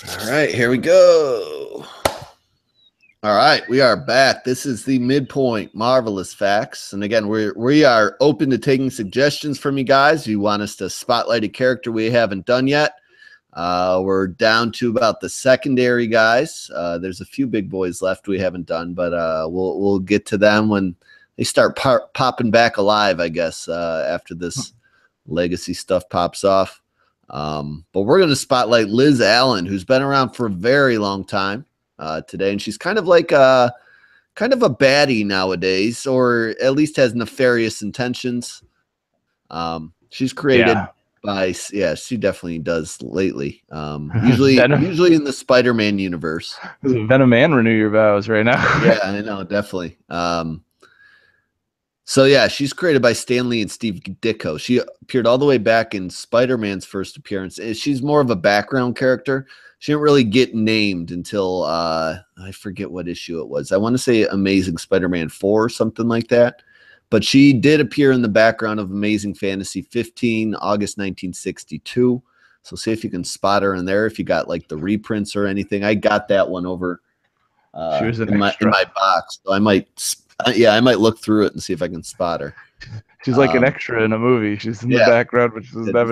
All right, here we go. All right, we are back. This is the Midpoint Marvelous Facts. And again, we are open to taking suggestions from you guys. If you want us to spotlight a character we haven't done yet, we're down to about the secondary guys. There's a few big boys left we haven't done, but we'll get to them when they start popping back alive, I guess, after this legacy stuff pops off. But we're going to spotlight Liz Allen, who's been around for a very long time today, and she's kind of like a baddie nowadays, or at least has nefarious intentions. She's created by she definitely does lately. Usually in the Spider-Man universe. Venom and Renew Your Vows right now. Yeah, I know, definitely. So yeah, she's created by Stan Lee and Steve Ditko. She appeared all the way back in Spider-Man's first appearance. She's more of a background character. She didn't really get named until I forget what issue it was. I want to say Amazing Spider-Man 4 or something like that. But she did appear in the background of Amazing Fantasy 15, August 1962. So see if you can spot her in there, if you got like the reprints or anything. I got that one over she was in my box. So I might look through it and see if I can spot her. She's like an extra in a movie. She's in the background, but she doesn't have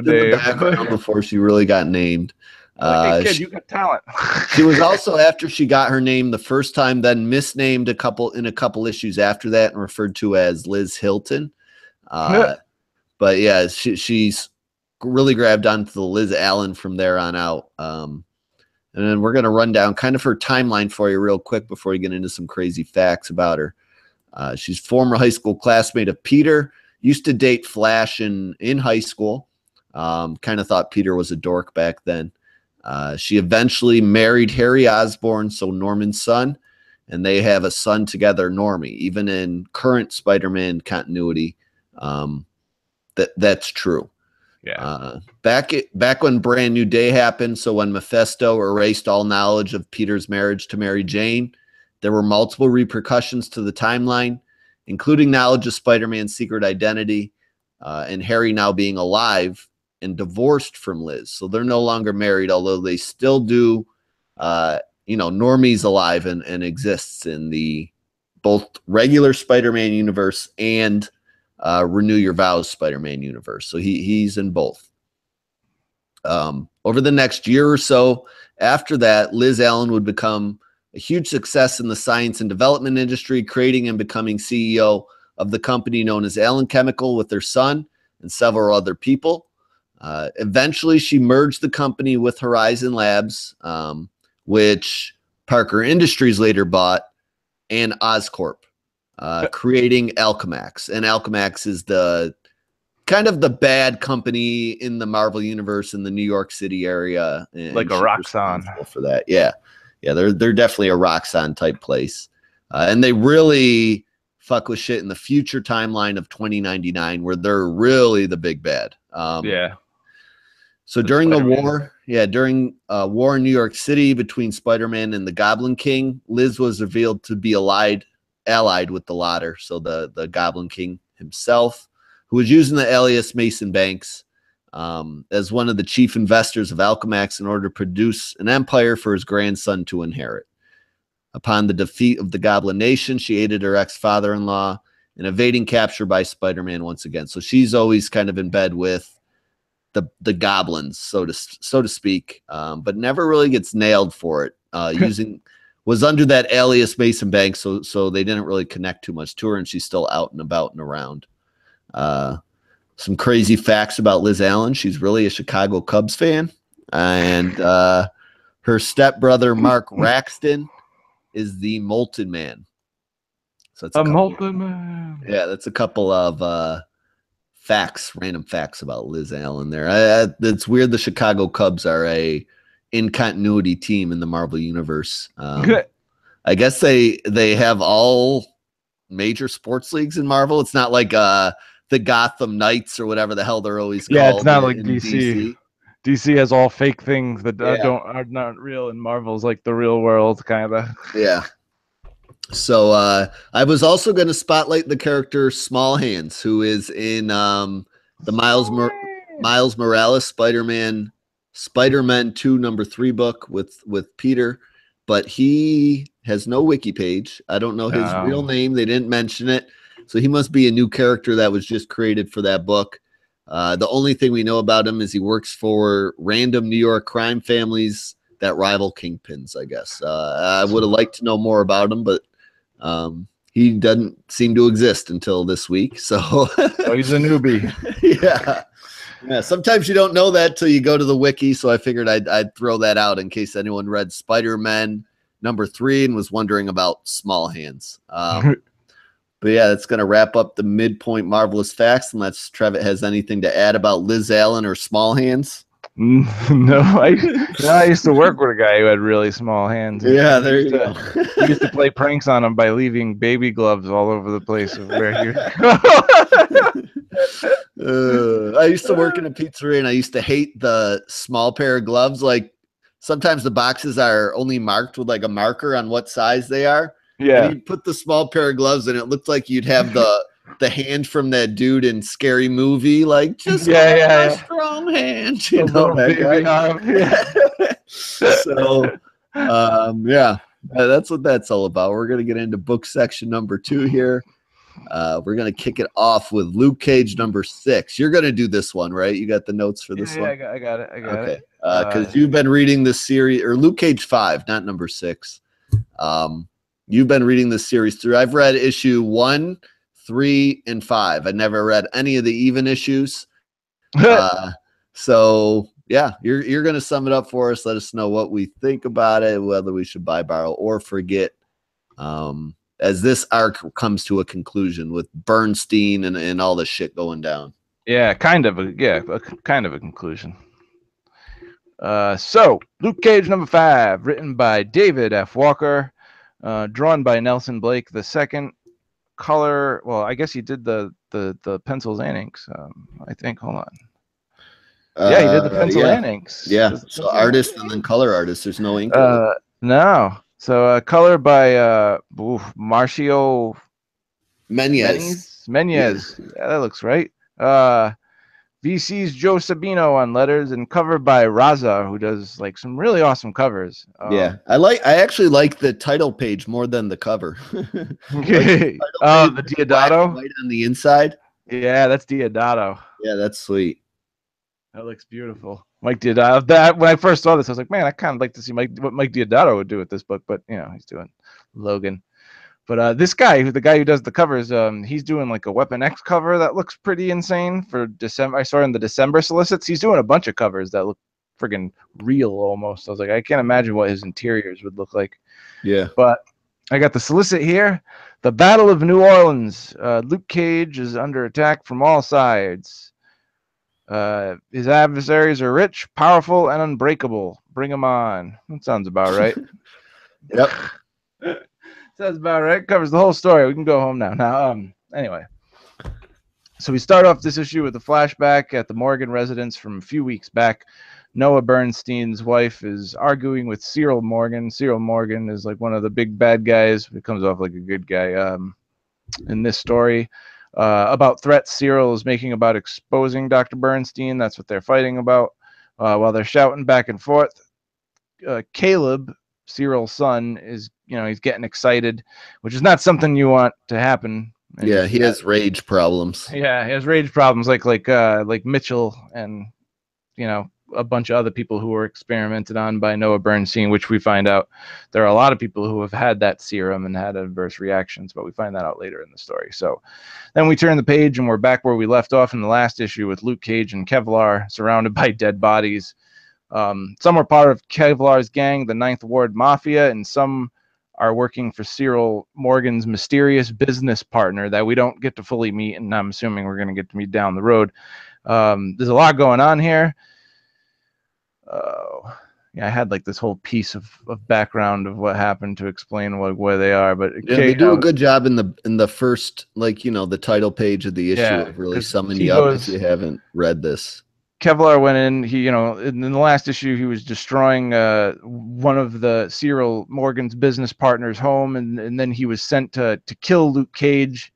a name. Before she really got named. Like, hey, kid, you got talent. She was also, after she got her name the first time, then misnamed in a couple issues after that and referred to as Liz Hilton. But yeah, she's really grabbed onto the Liz Allen from there on out. And then we're going to run down kind of her timeline for you real quick before we get into some crazy facts about her. She's former high school classmate of Peter, used to date Flash in high school. Kind of thought Peter was a dork back then. She eventually married Harry Osborn, so Norman's son, and they have a son together, Normie. Even in current Spider-Man continuity, that's true. Yeah. Back when Brand New Day happened, so when Mephisto erased all knowledge of Peter's marriage to Mary Jane, there were multiple repercussions to the timeline, including knowledge of Spider-Man's secret identity, and Harry now being alive and divorced from Liz. So they're no longer married, although they still do, Normie's alive and exists in the both regular Spider-Man universe and Renew Your Vows Spider-Man universe. So he's in both. Over the next year or so after that, Liz Allen would become a huge success in the science and development industry, creating and becoming CEO of the company known as Allen Chemical with their son and several other people. Eventually, she merged the company with Horizon Labs, which Parker Industries later bought, and Oscorp, creating Alchemax. And Alchemax is the kind of the bad company in the Marvel universe in the New York City area. Like a Roxxon for that. Yeah. Yeah, they're definitely a Roxxon type place. And they really fuck with shit in the future timeline of 2099, where they're really the big bad. So during the war, during war in New York City between Spider-Man and the Goblin King, Liz was revealed to be allied with the latter. So the Goblin King himself, who was using the alias Mason Banks as one of the chief investors of Alchemax in order to produce an empire for his grandson to inherit. Upon the defeat of the Goblin Nation, she aided her ex-father-in-law in evading capture by Spider-Man once again. So she's always kind of in bed with the goblins, so to speak, but never really gets nailed for it. Was under that alias Mason Banks, so they didn't really connect too much to her, and she's still out and about and around. Some crazy facts about Liz Allen: she's really a Chicago Cubs fan, and her stepbrother Mark Raxton is the Molten Man. So that's Molten Man. Yeah, that's a couple of random facts about Liz Allen there. It's weird the Chicago Cubs are a in continuity team in the Marvel universe. I guess they have all major sports leagues in Marvel. It's not like the Gotham Knights or whatever the hell they're always called. Yeah, it's not like DC. DC has all fake things that are not real, and Marvel's like the real world kind of. Yeah. So I was also going to spotlight the character Small Hands, who is in the Miles Morales Spider-Man Spider-Man 2 #3 book with Peter, but he has no wiki page. I don't know his real name. They didn't mention it. So he must be a new character that was just created for that book. The only thing we know about him is he works for random New York crime families that rival kingpins, I guess. I would have liked to know more about him, but he doesn't seem to exist until this week. So he's a newbie. Yeah. Yeah, sometimes you don't know that till you go to the wiki, so I figured I'd throw that out in case anyone read Spider-Man #3 and was wondering about small hands. But yeah, that's going to wrap up the midpoint Marvelous Facts, unless Trevitt has anything to add about Liz Allen or small hands. No, I used to work with a guy who had really small hands. Yeah, there you go. He used to play pranks on him by leaving baby gloves all over the place of where he I used to work in a pizzeria, and I used to hate the small pair of gloves. Like sometimes the boxes are only marked with like a marker on what size they are. Yeah. And you put the small pair of gloves, and it looked like you'd have the hand from that dude in Scary Movie, like just a strong hand, you know, that guy. So yeah, that's what that's all about. We're gonna get into book section #2 here. We're gonna kick it off with Luke Cage #6. You're gonna do this one, right? You got the notes for this one? I got it. Okay, because you've been reading this series, or Luke Cage 5, not #6. You've been reading this series through. I've read issue 1, 3, and 5. I never read any of the even issues. So yeah, you're gonna sum it up for us. Let us know what we think about it, whether we should buy, borrow, or forget. As this arc comes to a conclusion with Bernstein and all the shit going down. Yeah, kind of a conclusion. So Luke Cage #5, written by David F. Walker, drawn by Nelson Blake II. Color, well, I guess he did the pencils and inks. I think. Hold on. Yeah, he did the pencil and inks. Yeah, so artist and then color artist. There's no ink. No. So color by Marcio Menez. Yeah, that looks right. VC's Joe Sabino on letters, and cover by Raza, who does like some really awesome covers. Yeah, I actually like the title page more than the cover. The Diodato white on the inside. Yeah, that's Diodato. Yeah, that's sweet. That looks beautiful. Mike Diodato. That when I first saw this, I was like, man, I kind of like to see what Mike Diodato would do with this book, but you know, he's doing Logan. But this guy, the guy who does the covers, he's doing like a Weapon X cover that looks pretty insane for December. I saw in the December solicits. He's doing a bunch of covers that look friggin' real almost. I was like, I can't imagine what his interiors would look like. Yeah. But I got the solicit here. The Battle of New Orleans. Luke Cage is under attack from all sides. His adversaries are rich, powerful, and unbreakable. Bring them on. That sounds about right. Yep. Sounds about right. Covers the whole story. We can go home now. Now, anyway. So we start off this issue with a flashback at the Morgan residence from a few weeks back. Noah Bernstein's wife is arguing with Cyril Morgan. Cyril Morgan is like one of the big bad guys. He comes off like a good guy in this story. About threats Cyril is making about exposing Dr. Bernstein. That's what they're fighting about. While they're shouting back and forth, Caleb, Cyril's son, is, he's getting excited, which is not something you want to happen. Yeah, he has rage problems. Yeah, he has rage problems like Mitchell and, a bunch of other people who were experimented on by Noah Bernstein, which we find out there are a lot of people who have had that serum and had adverse reactions, but we find that out later in the story. So then we turn the page and we're back where we left off in the last issue with Luke Cage and Kevlar surrounded by dead bodies. Some are part of Kevlar's gang, the Ninth Ward Mafia, and some are working for Cyril Morgan's mysterious business partner that we don't get to fully meet, and I'm assuming we're going to get to meet down the road. There's a lot going on here. Yeah, I had like this whole piece of background of what happened to explain where they are, but yeah, they do a good job in the first, the title page of the issue of really summing you up if you haven't read this. Kevlar went in. He, in the last issue, he was destroying one of the Cyril Morgan's business partners' home, and then he was sent to kill Luke Cage.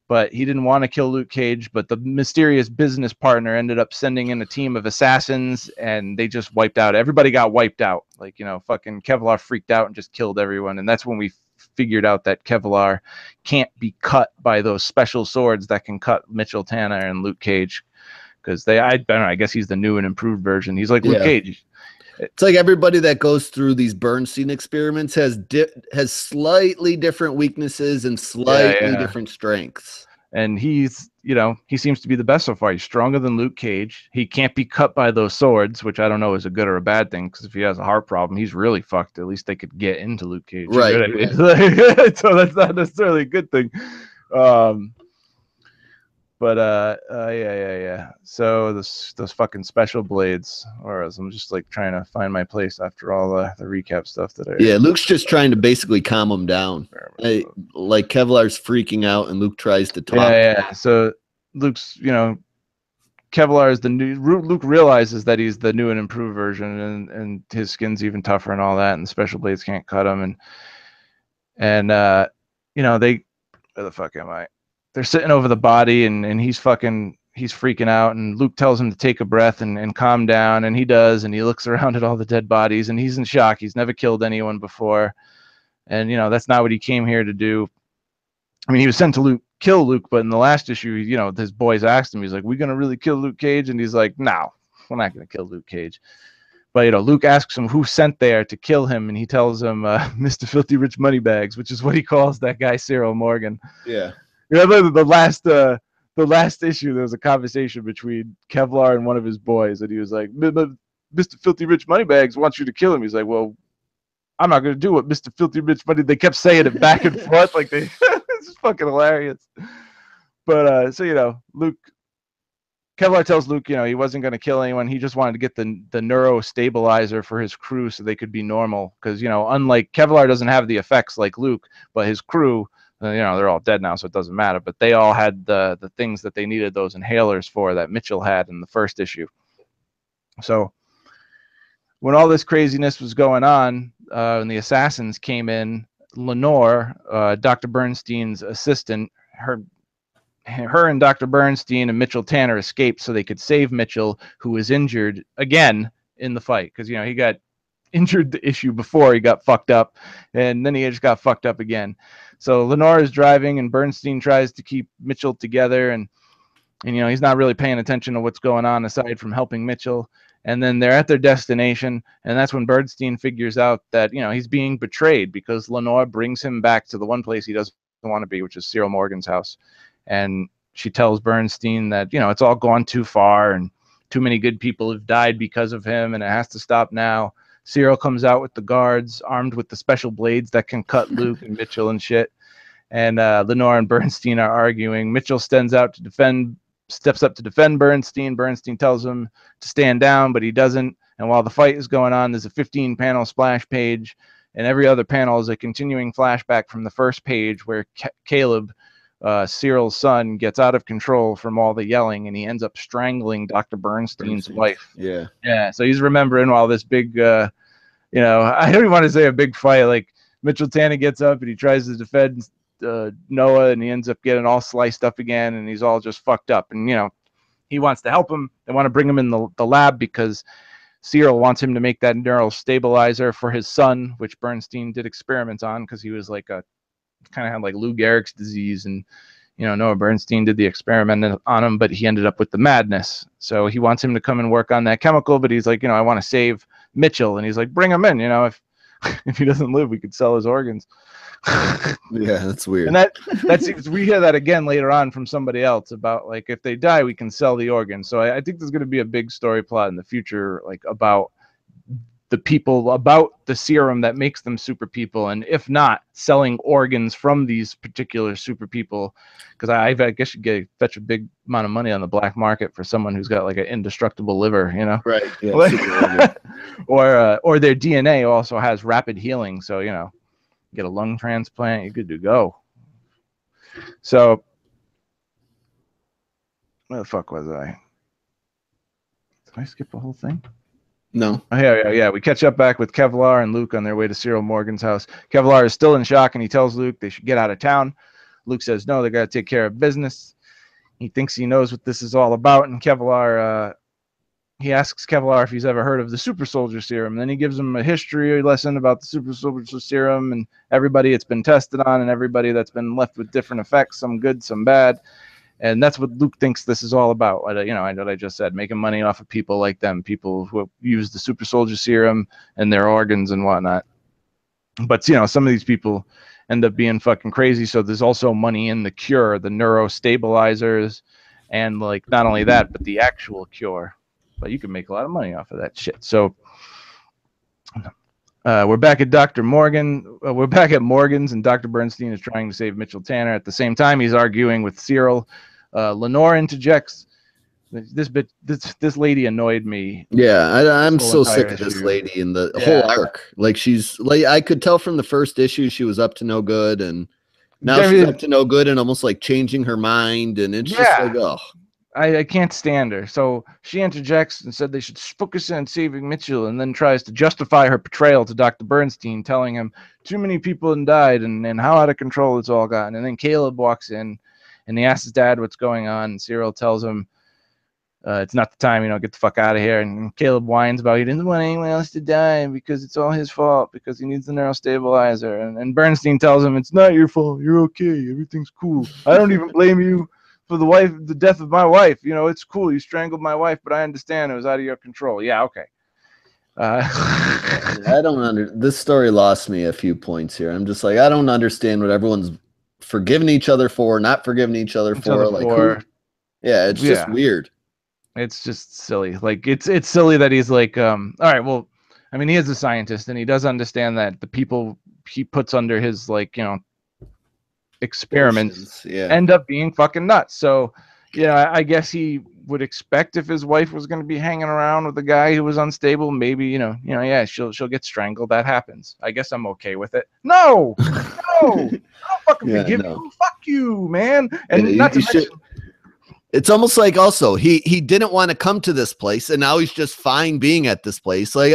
but he didn't want to kill Luke Cage. But the mysterious business partner ended up sending in a team of assassins, and they just wiped out. Everybody got wiped out. Like, you know, fucking Kevlar freaked out and just killed everyone. And that's when we figured out that Kevlar can't be cut by those special swords that can cut Mitchell Tanner and Luke Cage. Because I don't know, I guess he's the new and improved version. He's like Luke Cage. It's like everybody that goes through these Bernstein experiments has slightly different weaknesses and slightly different strengths. And he's, you know, he seems to be the best so far. He's stronger than Luke Cage. He can't be cut by those swords, which I don't know is a good or a bad thing, because if he has a heart problem, he's really fucked. At least they could get into Luke Cage. Right. You know what I mean? So that's not necessarily a good thing. Yeah. So those fucking special blades, or as I'm just like trying to find my place after all the recap stuff that I. Yeah, Luke's just trying to basically calm him down. Like Kevlar's freaking out, and Luke tries to talk. Yeah. So Luke's, you know, Kevlar is the new. Luke realizes that he's the new and improved version, and his skin's even tougher and all that, and the special blades can't cut him, and you know, where the fuck am I? They're sitting over the body, and he's freaking out, and Luke tells him to take a breath and calm down, and he does, and he looks around at all the dead bodies, and he's in shock. He's never killed anyone before, and you know, that's not what he came here to do. I mean, he was sent to kill Luke, but in the last issue, you know, his boys asked him, he's like, "We gonna really kill Luke Cage?" And he's like, "No, we're not gonna kill Luke Cage." But you know, Luke asks him who sent there to kill him, and he tells him Mr. Filthy Rich Moneybags, which is what he calls that guy Cyril Morgan. Yeah. You know, the last issue, there was a conversation between Kevlar and one of his boys, and he was like, "Mr. Filthy Rich Moneybags wants you to kill him." He's like, "Well, I'm not going to do what Mr. Filthy Rich Money." They kept saying it back and forth, like it's just fucking hilarious. But so you know, Kevlar tells Luke, you know, he wasn't going to kill anyone. He just wanted to get the neuro stabilizer for his crew so they could be normal. Because, you know, unlike Kevlar doesn't have the effects like Luke, but his crew, you know, they're all dead now, so it doesn't matter. But they all had the things that they needed those inhalers for that Mitchell had in the first issue. So when all this craziness was going on, and the assassins came in, Lenore, Dr. Bernstein's assistant, her and Dr. Bernstein and Mitchell Tanner escaped so they could save Mitchell, who was injured again in the fight. Because, you know, he got injured the issue before, he got fucked up, and then he just got fucked up again. So Lenore is driving, and Bernstein tries to keep Mitchell together, and you know, he's not really paying attention to what's going on aside from helping Mitchell. And then they're at their destination, and that's when Bernstein figures out that, you know, he's being betrayed because Lenore brings him back to the one place he doesn't want to be, which is Cyril Morgan's house. And she tells Bernstein that, you know, it's all gone too far, and too many good people have died because of him, and it has to stop now. Cyril comes out with the guards, armed with the special blades that can cut Luke and Mitchell and shit. And Lenore and Bernstein are arguing. Mitchell steps up to defend Bernstein. Bernstein tells him to stand down, but he doesn't. And while the fight is going on, there's a 15-panel splash page, and every other panel is a continuing flashback from the first page where Caleb, Cyril's son, gets out of control from all the yelling, and he ends up strangling Dr. Bernstein's wife. Yeah. So he's remembering all this big, you know, I don't even want to say a big fight. Like, Mitchell Tanner gets up and he tries to defend Noah, and he ends up getting all sliced up again, and he's all just fucked up. And, you know, he wants to help him. They want to bring him in the lab because Cyril wants him to make that neural stabilizer for his son, which Bernstein did experiments on because he was like kind of had like Lou Gehrig's disease, and you know, Noah Bernstein did the experiment on him, but he ended up with the madness. So he wants him to come and work on that chemical, but he's like, you know, I want to save Mitchell, and he's like, bring him in. You know, if he doesn't live, we could sell his organs. Yeah, that's weird. And that seems, we hear that again later on from somebody else about, like, if they die, we can sell the organs. So I think there's going to be a big story plot in the future, like about the people, about the serum that makes them super people, and if not, selling organs from these particular super people, because I guess you fetch a big amount of money on the black market for someone who's got like an indestructible liver, you know, right? Yeah, or their DNA also has rapid healing, so you know, get a lung transplant, you're good to go. So where the fuck was I? Did I skip the whole thing? No. Oh, yeah. We catch up back with Kevlar and Luke on their way to Cyril Morgan's house. Kevlar is still in shock, and he tells Luke they should get out of town. Luke says, no, they got to take care of business. He thinks he knows what this is all about. And Kevlar, he asks Kevlar if he's ever heard of the super soldier serum. And then he gives him a history lesson about the super soldier serum and everybody it's been tested on and everybody that's been left with different effects, some good, some bad. And that's what Luke thinks this is all about. You know, what I just said, making money off of people like them, people who use the super soldier serum and their organs and whatnot. But, you know, some of these people end up being fucking crazy. So there's also money in the cure, the neurostabilizers, and like not only that, but the actual cure. But you can make a lot of money off of that shit. So we're back at Dr. Morgan. We're back at Morgan's, and Dr. Bernstein is trying to save Mitchell Tanner. At the same time, he's arguing with Cyril. Lenore interjects. This lady annoyed me. Yeah, I'm so sick of this lady in the whole arc. Like, she's like, I could tell from the first issue she was up to no good, and now she's up to no good and almost like changing her mind, and it's just like, oh. I can't stand her. So she interjects and said they should focus on saving Mitchell, and then tries to justify her betrayal to Dr. Bernstein, telling him too many people had died and how out of control it's all gotten. And then Caleb walks in and he asks his dad what's going on. And Cyril tells him it's not the time, you know, get the fuck out of here. And Caleb whines about he didn't want anyone else to die because it's all his fault because he needs the neurostabilizer. And Bernstein tells him it's not your fault. You're okay. Everything's cool. I don't even blame you for the death of my wife. You know, it's cool. You strangled my wife, but I understand it was out of your control. Yeah, okay. I don't this story lost me a few points here. I'm just like, I don't understand what everyone's forgiving each other for, not forgiving each other for. Like, yeah, it's just weird. It's just silly. Like, it's silly that he's like, all right, well, I mean, he is a scientist and he does understand that the people he puts under his, like, you know, experiments end up being fucking nuts. So, yeah, I guess he would expect if his wife was going to be hanging around with a guy who was unstable, maybe, you know, yeah, she'll get strangled. That happens. I guess I'm okay with it. No, I don't fucking forgive you. Fuck you, man. And not to mention, it's almost like also he didn't want to come to this place, and now he's just fine being at this place. Like,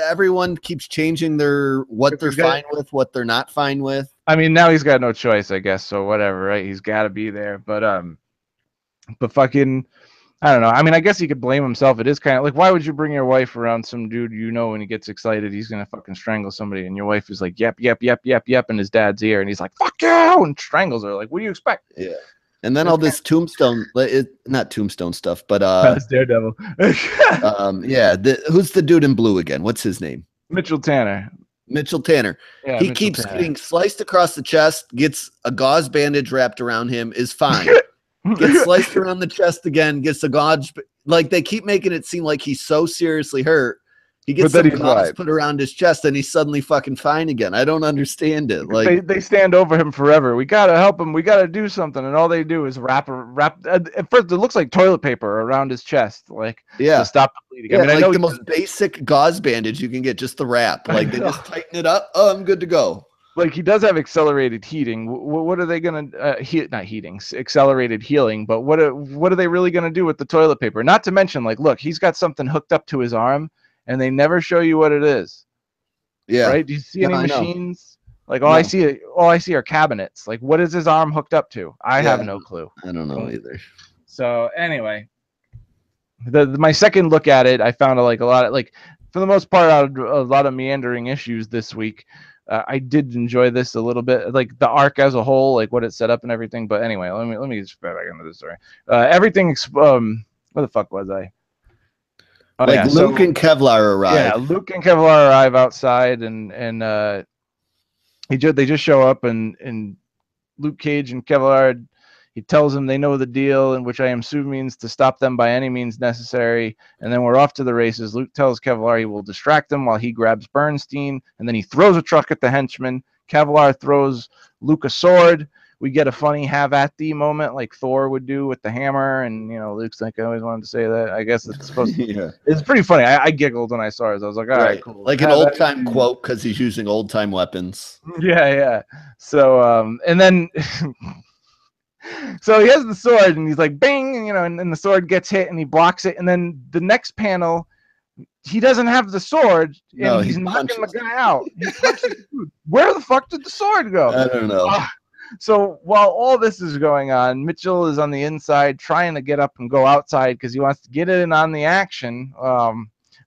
everyone keeps changing what they're fine with, what they're not fine with. I mean, now he's got no choice, I guess. So whatever, right? He's got to be there. But fucking, I don't know. I mean, I guess he could blame himself. It is kind of like, why would you bring your wife around some dude you know when he gets excited he's gonna fucking strangle somebody, and your wife is like, yep, in his dad's ear, and he's like, fuck you, and strangles her. Like, what do you expect? Yeah. And then all this tombstone, not tombstone stuff, but that's Daredevil. Who's the dude in blue again? What's his name? Mitchell Tanner. Yeah, he keeps getting sliced across the chest, gets a gauze bandage wrapped around him, is fine. Gets sliced around the chest again, gets a gauze. Like, they keep making it seem like he's so seriously hurt. He gets some gauze put around his chest, and he's suddenly fucking fine again. I don't understand it. Like, they stand over him forever. We gotta help him. We gotta do something, and all they do is wrap. At first, it looks like toilet paper around his chest, like to stop the bleeding. Yeah, I mean, like the most basic gauze bandage you can get, just the wrap. Like, they just tighten it up. Oh, I'm good to go. Like, he does have accelerated heating. What are they gonna not heating, accelerated healing? But what are they really gonna do with the toilet paper? Not to mention, like, look, he's got something hooked up to his arm, and they never show you what it is. Yeah. Right? Do you see any machines? Like, all I see are cabinets. Like, what is his arm hooked up to? I have no clue. I don't know either. So anyway, my second look at it, I found a lot of, like, for the most part, out of a lot of meandering issues this week. I did enjoy this a little bit, like the arc as a whole, like what it set up and everything. But anyway, let me just get back into this story. Everything. Where the fuck was I? Oh, like, Luke and Kevlar arrive. Yeah, Luke and Kevlar arrive outside, and they just show up, and Luke Cage and Kevlar, he tells them they know the deal, and which I assume means to stop them by any means necessary. And then we're off to the races. Luke tells Kevlar he will distract them while he grabs Bernstein, and then he throws a truck at the henchman. Kevlar throws Luke a sword. We get a funny have at thee moment like Thor would do with the hammer, and Luke's like, I always wanted to say that. I guess it's supposed to It's pretty funny. I giggled when I saw it. I was like, all right, cool. Like an old time quote because he's using old time weapons. Yeah. So and then so he has the sword and he's like bang, and the sword gets hit and he blocks it, and then the next panel he doesn't have the sword and he's knocking the guy out. He punches the dude. Where the fuck did the sword go? I don't know. So while all this is going on, Mitchell is on the inside trying to get up and go outside because he wants to get in on the action.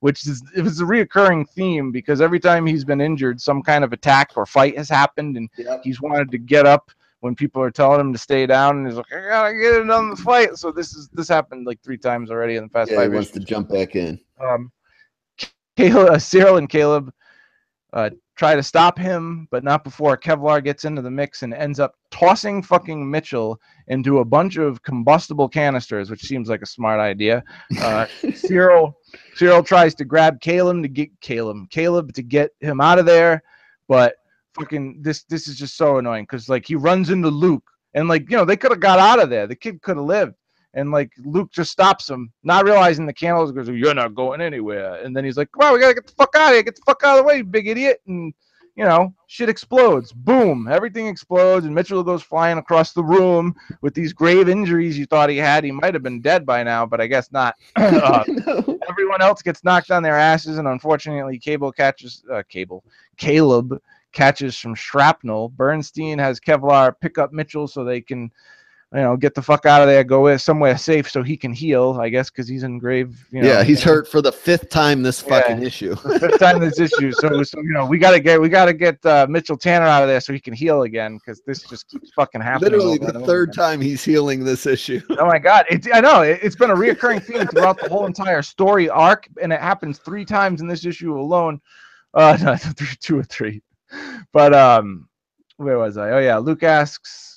Which is, it was a reoccurring theme because every time he's been injured, some kind of attack or fight has happened, and Yep. he's wanted to get up when people are telling him to stay down, and he's like, I gotta get in on the fight. So this happened like 3 times already in the past Yeah, he 5 wants to issues. jump back in. Cyril and Caleb try to stop him, but not before Kevlar gets into the mix and ends up tossing fucking Mitchell into a bunch of combustible canisters, which seems like a smart idea. Cyril tries to grab Caleb to get him out of there, but fucking this is just so annoying because like he runs into Luke and like, you know, they could have got out of there. The kid could have lived. And like Luke just stops him, not realizing the candles, goes, "You're not going anywhere." And then he's like, "Come on, we gotta get the fuck out of here! Get the fuck out of the way, you big idiot!" And you know, shit explodes. Boom, everything explodes, and Mitchell goes flying across the room with these grave injuries. You thought he had. He might have been dead by now, but I guess not. No. Everyone else gets knocked on their asses, and unfortunately, Caleb catches some shrapnel. Bernstein has Kevlar pick up Mitchell so they can, you know, get the fuck out of there, go somewhere safe so he can heal, I guess, because he's in grave, you know. Yeah, he's hurt for the 5th time this fucking issue. The 5th time this issue. So you know, we gotta get Mitchell Tanner out of there so he can heal again, because this just keeps fucking happening. Literally the 3rd time he's healing this issue. Oh my god, I know it's been a reoccurring theme throughout the whole entire story arc, and it happens 3 times in this issue alone. No, 2 or 3. But where was I? Oh yeah, Luke asks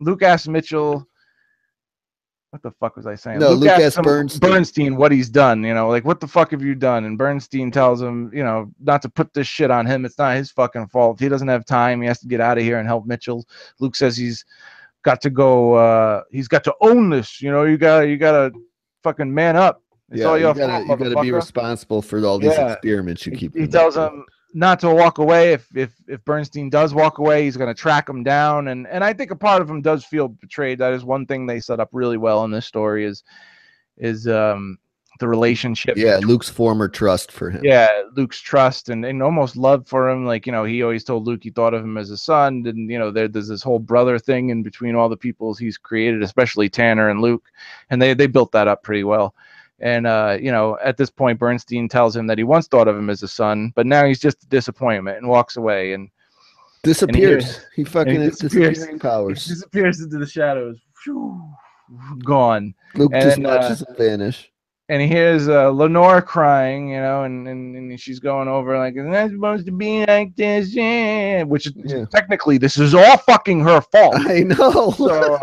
Mitchell, what the fuck was I saying? No, Luke asks Bernstein what he's done, you know, like, what the fuck have you done? And Bernstein tells him, you know, not to put this shit on him. It's not his fucking fault. He doesn't have time. He has to get out of here and help Mitchell. Luke says he's got to go, he's got to own this, you know, you gotta fucking man up. It's all your fault, you gotta be responsible for all these experiments you keep. He tells him not to walk away. If Bernstein does walk away, he's going to track him down, and I think a part of him does feel betrayed. That is one thing they set up really well in this story is the relationship. Yeah, Luke's former trust for him. Yeah, Luke's trust and almost love for him. Like, you know, he always told Luke he thought of him as a son, and you know, there's this whole brother thing in between all the people he's created, especially Tanner and Luke, and they built that up pretty well. And, you know, at this point, Bernstein tells him that he once thought of him as a son, but now he's just a disappointment and walks away and disappears. He fucking has disappearing powers. He disappears into the shadows. Whew, gone. Luke just watches him vanish. And he hears Lenore crying, you know, and she's going over like, "It's not supposed to be like this," which technically this is all fucking her fault. I know. So,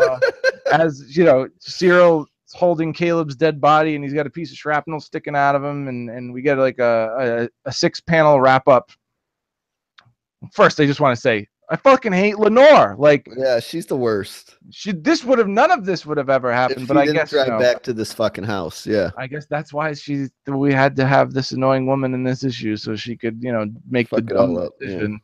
as you know, Cyril holding Caleb's dead body, and he's got a piece of shrapnel sticking out of him, and we get like a 6-panel wrap up. First, I just want to say I fucking hate Lenore. Like, yeah, she's the worst. None of this would have ever happened. But I guess drive back to this fucking house. Yeah, I guess that's why we had to have this annoying woman in this issue so she could, you know, make the dumb decision. Yeah.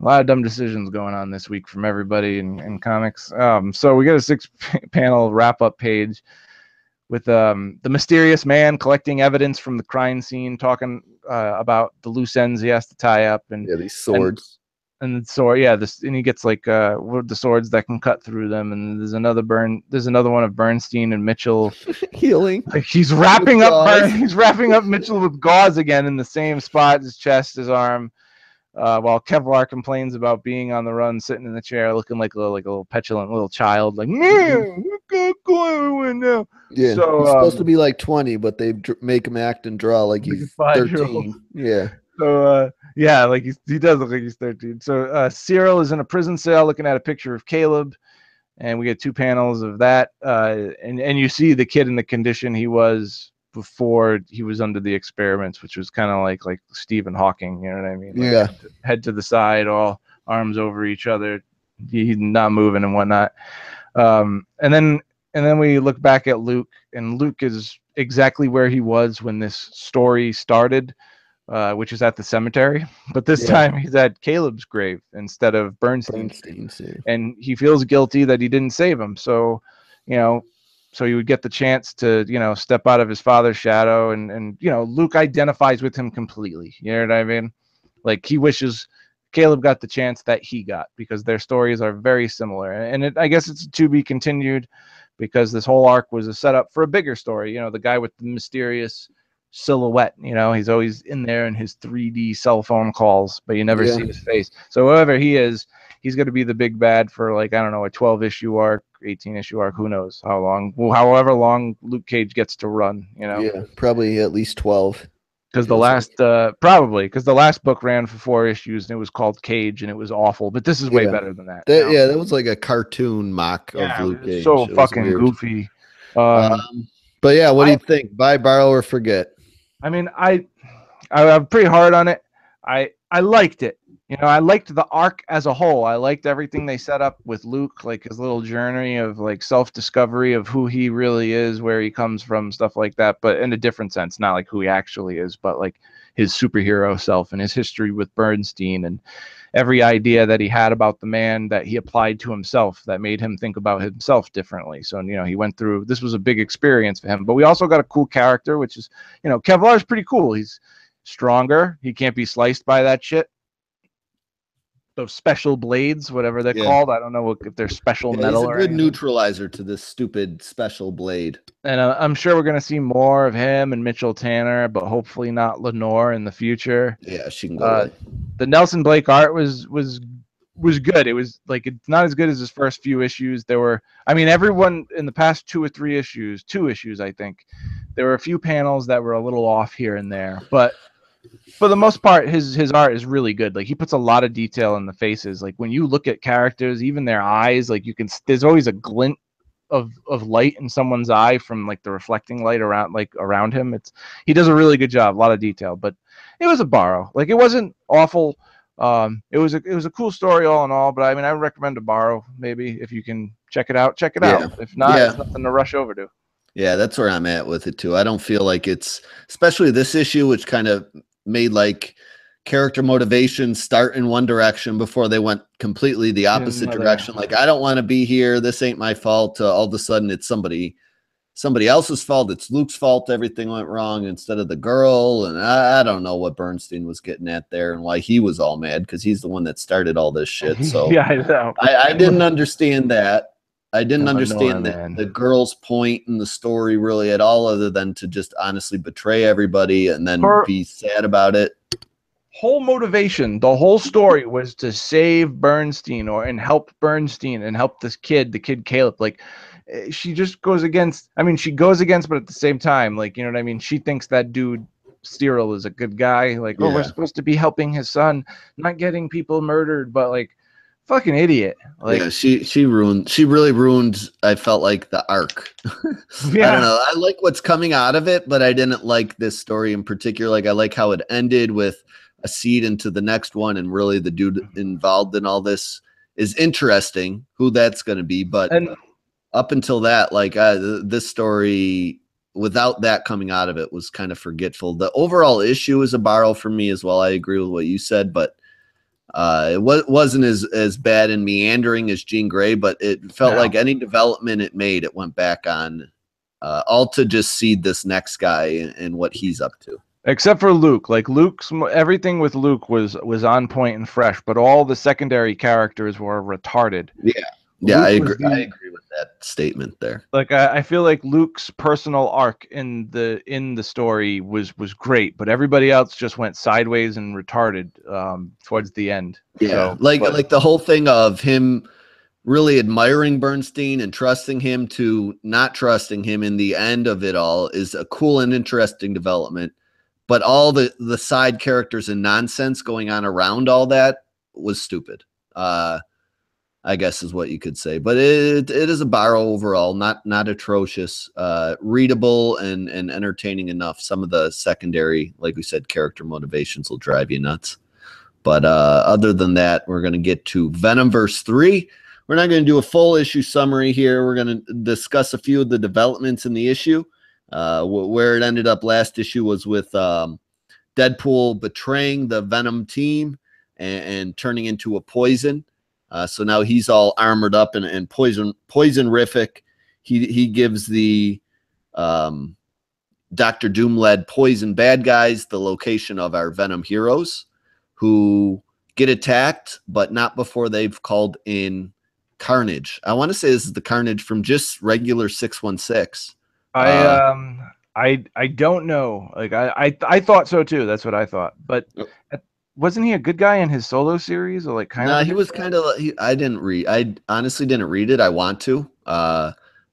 A lot of dumb decisions going on this week from everybody in comics. So we got a 6-panel wrap-up page with the mysterious man collecting evidence from the crime scene, talking about the loose ends he has to tie up, and these swords and the sword. Yeah, and he gets like the swords that can cut through them. And there's another one of Bernstein and Mitchell healing. Like he's wrapping up Mitchell with gauze again in the same spot, his chest, his arm. While Kevlar complains about being on the run, sitting in the chair, looking like a little petulant little child, like, "Man, we can't go everywhere now." Yeah, so he's supposed to be like 20, but they make him act and draw like he's 13. Yeah. So yeah, like he does look like he's 13. So Cyril is in a prison cell looking at a picture of Caleb, and we get 2 panels of that, and you see the kid in the condition he was before he was under the experiments, which was kind of like Stephen Hawking, you know what I mean? Like, yeah. Head to the side, all arms over each other, he's not moving and whatnot. And then we look back at Luke, and Luke is exactly where he was when this story started, which is at the cemetery. But this time he's at Caleb's grave instead of Bernstein's. And he feels guilty that he didn't save him. So, you know, so he would get the chance to, you know, step out of his father's shadow, and you know, Luke identifies with him completely. You know what I mean? Like, he wishes Caleb got the chance that he got, because their stories are very similar. And I guess it's to be continued, because this whole arc was a setup for a bigger story. You know, the guy with the mysterious silhouette, you know, he's always in there in his 3D cell phone calls, but you never see his face. So whoever he is, he's going to be the big bad for, like, I don't know, a 12-issue arc, 18-issue arc, who knows how long, well, however long Luke Cage gets to run, you know. Yeah, probably at least 12. Because the last probably because the last book ran for 4 issues and it was called Cage and it was awful, but this is way better than that. Yeah, that was like a cartoon mock of Luke Cage. So fucking goofy. But yeah, what do you think? Buy, borrow, or forget? I mean, I'm pretty hard on it. I liked it. You know, I liked the arc as a whole. I liked everything they set up with Luke, like his little journey of like self-discovery of who he really is, where he comes from, stuff like that, but in a different sense, not like who he actually is, but like his superhero self and his history with Bernstein and every idea that he had about the man that he applied to himself that made him think about himself differently. So, you know, he went through, this was a big experience for him, but we also got a cool character, which is, you know, Kevlar is pretty cool. He's stronger. He can't be sliced by that shit. Those special blades, whatever they're called. I don't know if they're special metal. He's a good neutralizer to this stupid special blade. And I'm sure we're going to see more of him and Mitchell Tanner, but hopefully not Lenore in the future. Yeah, she can go away. The Nelson Blake art was good. It was like, it's not as good as his first few issues. There were, I mean, everyone in the past 2 issues, I think, there were a few panels that were a little off here and there, but for the most part, his art is really good. Like, he puts a lot of detail in the faces. Like, when you look at characters, even their eyes, like, you can, there's always a glint of light in someone's eye from like the reflecting light around him. He does a really good job, a lot of detail, but it was a borrow. Like, it wasn't awful. It was a cool story all in all, but I mean, I would recommend a borrow. Maybe if you can check it out. If not, it's nothing to rush over to. Yeah, that's where I'm at with it too. I don't feel like it's, especially this issue, which kind of made like character motivation start in one direction before they went completely the opposite direction. Like, I don't want to be here. This ain't my fault. All of a sudden it's somebody else's fault. It's Luke's fault. Everything went wrong instead of the girl. And I don't know what Bernstein was getting at there and why he was all mad, because he's the one that started all this shit. So yeah, I know. I didn't understand that. I didn't understand the girl's point in the story really at all, other than to just honestly betray everybody and then be sad about it. Whole motivation, the whole story was to save Bernstein and help Bernstein and help this kid, the kid Caleb. Like, she just goes against, I mean, she goes against, but at the same time, like, you know what I mean? She thinks that dude Cyril is a good guy. Like, oh, we're supposed to be helping his son, not getting people murdered, but like, fucking idiot. Like, yeah, she really ruined, I felt like, the arc. Yeah. I don't know. I like what's coming out of it, but I didn't like this story in particular. Like, I like how it ended with a seed into the next one, and really the dude involved in all this is interesting, who that's going to be. But up until that, like, this story, without that coming out of it, was kind of forgetful. The overall issue is a borrow for me as well. I agree with what you said, but it wasn't as bad and meandering as Jean Grey, but it felt like any development it made, it went back on, all to just seed this next guy and what he's up to. Except for Luke. Like, everything with Luke was on point and fresh, but all the secondary characters were retarded. Yeah, I agree with that statement there. Like, I feel like Luke's personal arc in the story was great, but everybody else just went sideways and retarded towards the end. Yeah, so, like the whole thing of him really admiring Bernstein and trusting him to not trusting him in the end of it all is a cool and interesting development. But all the side characters and nonsense going on around all that was stupid. I guess is what you could say, but it is a borrow overall, not atrocious, readable and entertaining enough. Some of the secondary, like we said, character motivations will drive you nuts. But other than that, we're going to get to Venomverse 3. We're not going to do a full issue summary here. We're going to discuss a few of the developments in the issue. Where it ended up last issue was with Deadpool betraying the Venom team and turning into a poison. So now he's all armored up and poisonrific. He gives the Dr. Doom-led poison bad guys the location of our Venom heroes, who get attacked, but not before they've called in Carnage. I want to say this is the Carnage from just regular 616. I don't know. Like I thought so too. That's what I thought. But wasn't he a good guy in his solo series, or like kind of? No, he was kind of. I didn't read. I honestly didn't read it. I want to.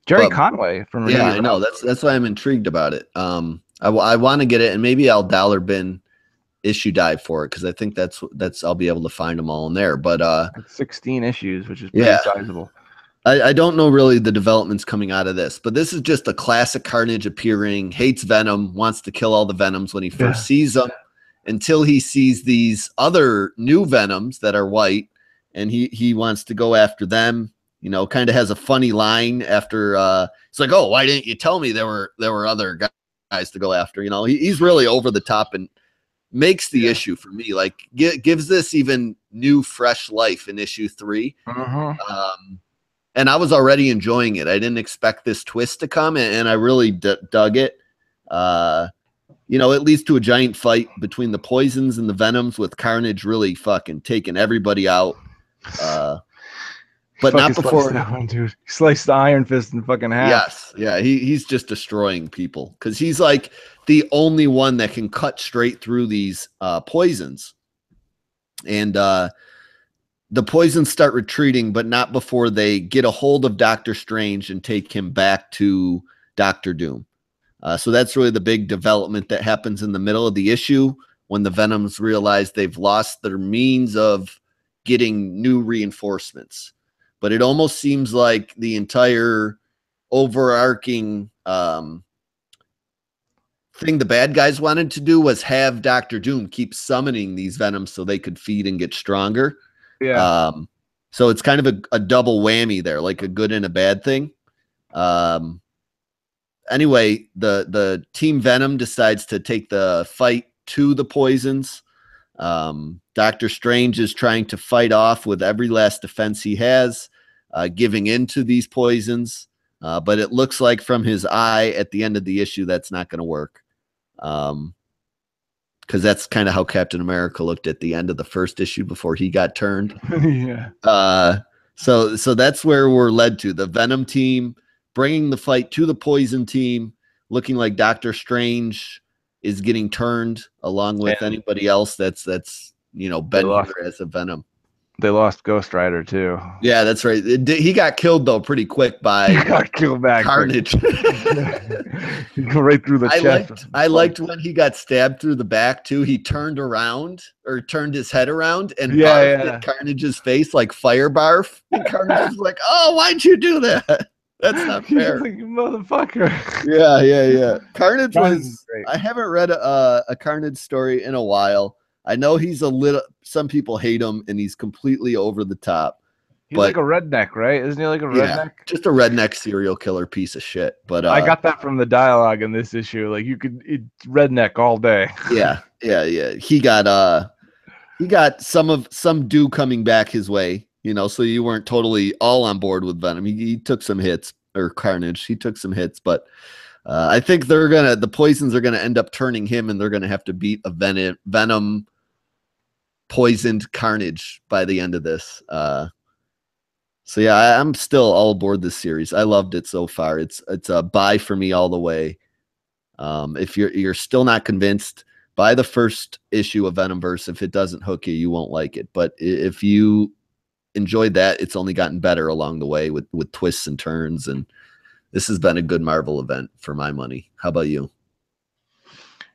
Jerry But Conway from yeah, Renewed I know. That's why I'm intrigued about it. I want to get it, and maybe I'll dollar bin issue dive for it because I think that's I'll be able to find them all in there. But it's 16 issues, which is pretty yeah, sizable. I don't know really the developments coming out of this, but this is just a classic Carnage appearing, hates Venom, wants to kill all the Venoms when he first sees them, until he sees these other new Venoms that are white, and he wants to go after them. You know, kind of has a funny line after it's like, oh, why didn't you tell me there were other guys to go after? You know, he's really over the top and makes the issue for me, like gives this even new fresh life in issue 3. And I was already enjoying it. I didn't expect this twist to come, and I really dug it. You know, it leads to a giant fight between the Poisons and the Venoms, with Carnage really fucking taking everybody out. But not before that one, dude. He sliced the Iron Fist in fucking half. Yes, yeah, he's just destroying people because he's like the only one that can cut straight through these poisons. And the Poisons start retreating, but not before they get a hold of Doctor Strange and take him back to Doctor Doom. So that's really the big development that happens in the middle of the issue when the Venoms realize they've lost their means of getting new reinforcements. But it almost seems like the entire overarching thing the bad guys wanted to do was have Doctor Doom keep summoning these Venoms so they could feed and get stronger. Yeah. So it's kind of a double whammy there, like a good and a bad thing. Anyway, the Team Venom decides to take the fight to the Poisons. Doctor Strange is trying to fight off with every last defense he has, giving in to these poisons. But it looks like from his eye at the end of the issue, that's not going to work. Because that's kind of how Captain America looked at the end of the first issue before he got turned. Yeah. So that's where we're led to. The Venom team bringing the fight to the Poison team, looking like Doctor Strange is getting turned along with anybody else that's you know, been here as a Venom. They lost Ghost Rider too. Yeah, that's right. He got killed though pretty quick by Carnage. He go right through the chest. I liked when he got stabbed through the back too. He turned around or turned his head around and barfed at Carnage's face like fire barf. And Carnage was like, "Oh, why'd you do that? That's not fair, like, you motherfucker." Yeah. Carnage was. Great. I haven't read a Carnage story in a while. I know he's a little. Some people hate him, and he's completely over the top. He's like a redneck, right? Isn't he like a redneck? Just a redneck serial killer piece of shit. But I got that from the dialogue in this issue. Like you could redneck all day. Yeah. He got some due coming back his way. You know, so you weren't totally all on board with Venom. He took some hits, or Carnage. He took some hits, but I think the Poisons are gonna end up turning him, and they're gonna have to beat a Venom poisoned Carnage by the end of this. So yeah, I'm still all aboard this series. I loved it so far. It's a buy for me all the way. If you're still not convinced, buy the first issue of Venomverse. If it doesn't hook you, you won't like it. But if you enjoyed that, it's only gotten better along the way with twists and turns, and this has been a good Marvel event for my money. How about you?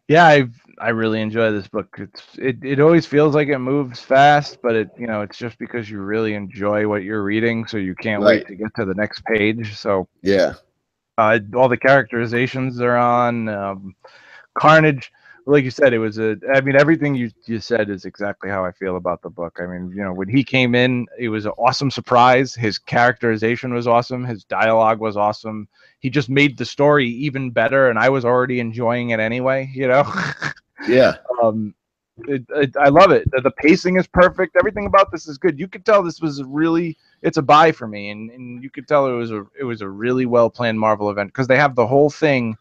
Yeah, I really enjoy this book. It always feels like it moves fast, but it's just because you really enjoy what you're reading, so you can't wait to get to the next page. So yeah, all the characterizations are on. Carnage, like you said, it was everything you said is exactly how I feel about the book. I mean, when he came in, it was an awesome surprise. His characterization was awesome. His dialogue was awesome. He just made the story even better, and I was already enjoying it anyway, Yeah. I love it. The pacing is perfect. Everything about this is good. You could tell this was it's a buy for me, and you could tell it was a really well planned Marvel event because they have the whole thing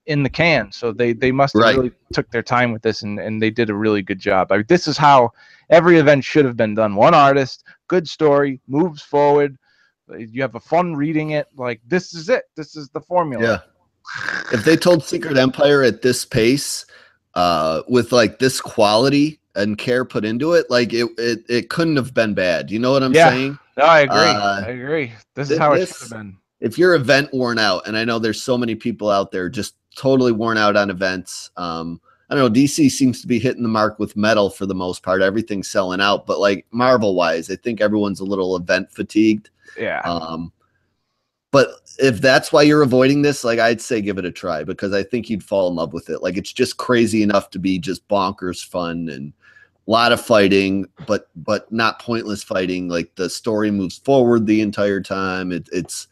in the can. So they must have Right. really took their time with this, and they did a really good job. I mean, this is how every event should have been done. One artist, good story, moves forward. You have a fun reading it. Like, this is it. This is the formula. Yeah. If they told Secret Empire at this pace, with like this quality and care put into it, like it couldn't have been bad. You know what I'm saying? No, I agree. I agree. This is how it should have This, been. if you're event worn out, and I know there's so many people out there just totally worn out on events. I don't know. DC seems to be hitting the mark with metal for the most part. Everything's selling out, but like Marvel wise, I think everyone's a little event fatigued. Yeah. But if that's why you're avoiding this, like, I'd say give it a try, because I think you'd fall in love with it. Like, it's just crazy enough to be just bonkers fun, and a lot of fighting, but not pointless fighting. Like, the story moves forward the entire time. It's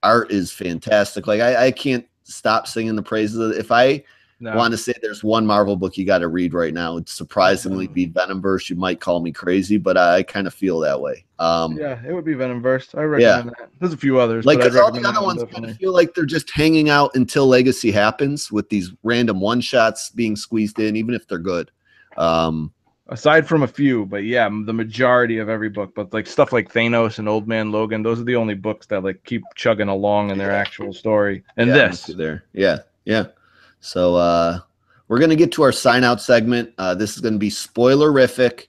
art is fantastic. Like, I can't stop singing the praises of it. If I want to say there's one Marvel book you got to read right now, it's surprisingly be Venomverse. You might call me crazy, but I kind of feel that way. Yeah, it would be Venomverse. I recommend that. There's a few others, like, but I'd because all the recommend other that one ones kind of definitely. feel like they're just hanging out until Legacy happens, with these random one shots being squeezed in, even if they're good. Aside from a few, but yeah, the majority of every book. But like stuff like Thanos and Old Man Logan, those are the only books that like keep chugging along in their actual story. And yeah, this, there, yeah. So we're gonna get to our sign out segment. This is gonna be spoilerific.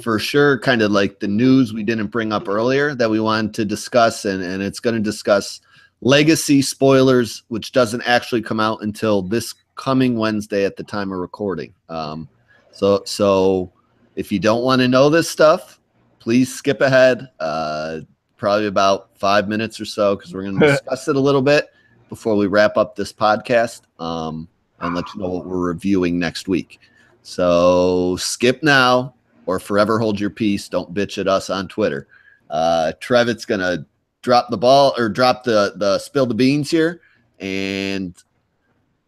For sure, kind of like the news we didn't bring up earlier that we wanted to discuss, and it's going to discuss Legacy spoilers, which doesn't actually come out until this coming Wednesday at the time of recording. So if you don't want to know this stuff, please skip ahead, probably about 5 minutes or so, because we're going to discuss it a little bit before we wrap up this podcast, and let you know what we're reviewing next week. So skip now, or forever hold your peace. Don't bitch at us on Twitter. Trevitt's gonna drop the ball, or drop the spill the beans here, and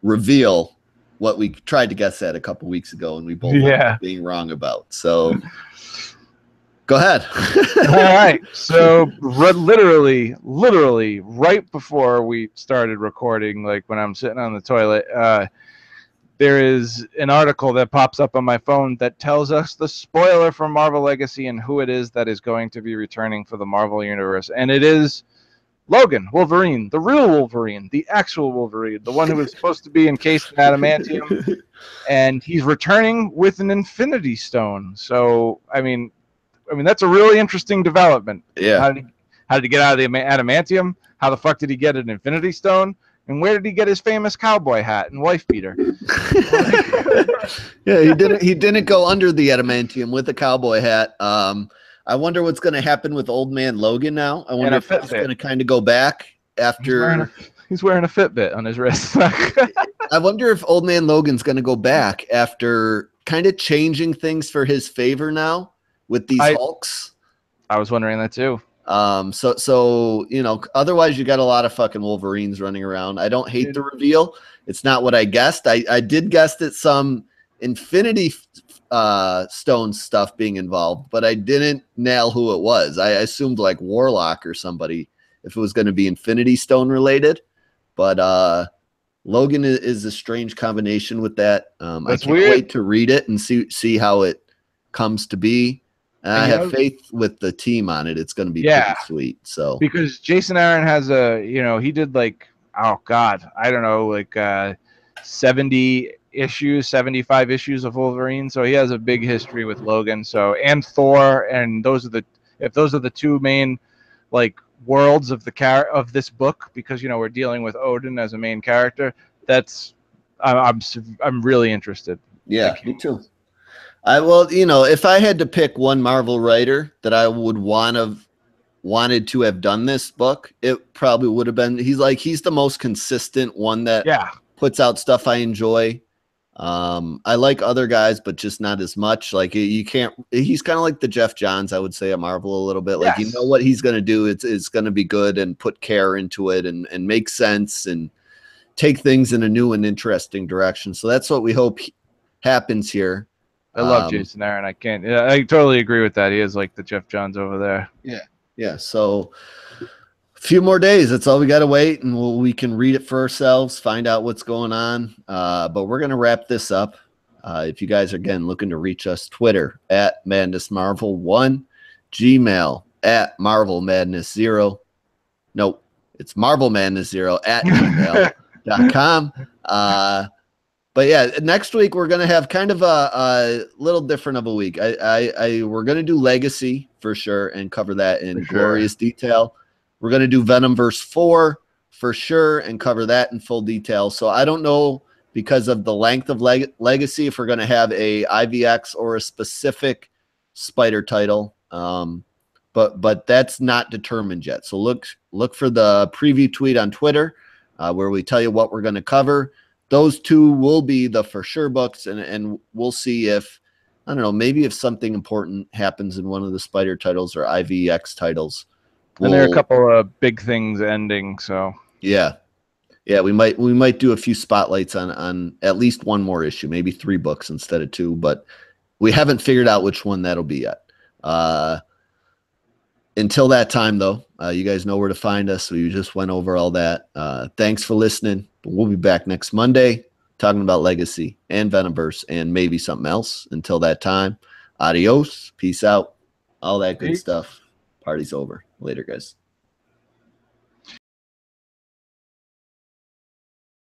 reveal what we tried to guess at a couple weeks ago, and we both ended up being wrong about. So go ahead. All right. So literally right before we started recording, like when I'm sitting on the toilet, there is an article that pops up on my phone that tells us the spoiler for Marvel Legacy and who it is that is going to be returning for the Marvel Universe. And it is Logan, Wolverine, the real Wolverine, the actual Wolverine, the one who was supposed to be encased in adamantium. And he's returning with an Infinity Stone. So, I mean, that's a really interesting development. Yeah. How did he get out of the adamantium? How the fuck did he get an Infinity Stone? And where did he get his famous cowboy hat and wife beater? Yeah, he didn't go under the adamantium with a cowboy hat. I wonder what's going to happen with Old Man Logan now. I wonder if he's going to kind of go back after. He's wearing a Fitbit on his wrist. I wonder if Old Man Logan's going to go back after kind of changing things for his favor now with these Hulks. I was wondering that too. So you know, otherwise you got a lot of fucking Wolverines running around. I don't hate the reveal. It's not what I guessed. I did guess that some Infinity Stone stuff being involved, but I didn't nail who it was. I assumed like Warlock or somebody if it was going to be Infinity Stone related. But Logan is a strange combination with that. I can't wait to read it and see how it comes to be. And I have faith with the team on it. It's going to be pretty sweet. So because Jason Aaron has he did like, oh God, I don't know, like 70 issues, 75 issues of Wolverine. So he has a big history with Logan. So, and Thor, and those are the two main like worlds of of this book, because we're dealing with Odin as a main character. I'm really interested. Yeah, me too. If I had to pick one Marvel writer that I would wanted to have done this book, it probably would have been. He's the most consistent one that puts out stuff I enjoy. I like other guys, but just not as much. Like you can't. He's kind of like the Jeff Johns, I would say, at Marvel a little bit. Like you know what he's gonna do. It's gonna be good and put care into it and make sense and take things in a new and interesting direction. So that's what we hope happens here. I love Jason Aaron. I totally agree with that. He is like the Jeff Johns over there. Yeah. So A few more days. That's all we got to wait, and we can read it for ourselves, find out what's going on. But we're going to wrap this up. If you guys are, again, looking to reach us, Twitter at MadnessMarvel1, Gmail at MarvelMadness0. Nope, it's MarvelMadness0 at gmail.com. But yeah, next week we're gonna have kind of a little different of a week. We're gonna do Legacy for sure and cover that in glorious detail. We're gonna do Venomverse 4 for sure and cover that in full detail. So I don't know, because of the length of Legacy, if we're gonna have a IVX or a specific Spider title. But that's not determined yet. So look for the preview tweet on Twitter where we tell you what we're gonna cover. Those two will be the for sure books, and we'll see if, I don't know, maybe if something important happens in one of the Spider titles or IVX titles. And there are a couple of big things ending, so yeah, we might do a few spotlights on at least one more issue, maybe 3 books instead of 2, but we haven't figured out which one that'll be yet. Until that time, though, you guys know where to find us. We just went over all that. Thanks for listening. We'll be back next Monday talking about Legacy and Venomverse and maybe something else. Until that time, adios, peace out, all that good stuff. Party's over. Later, guys.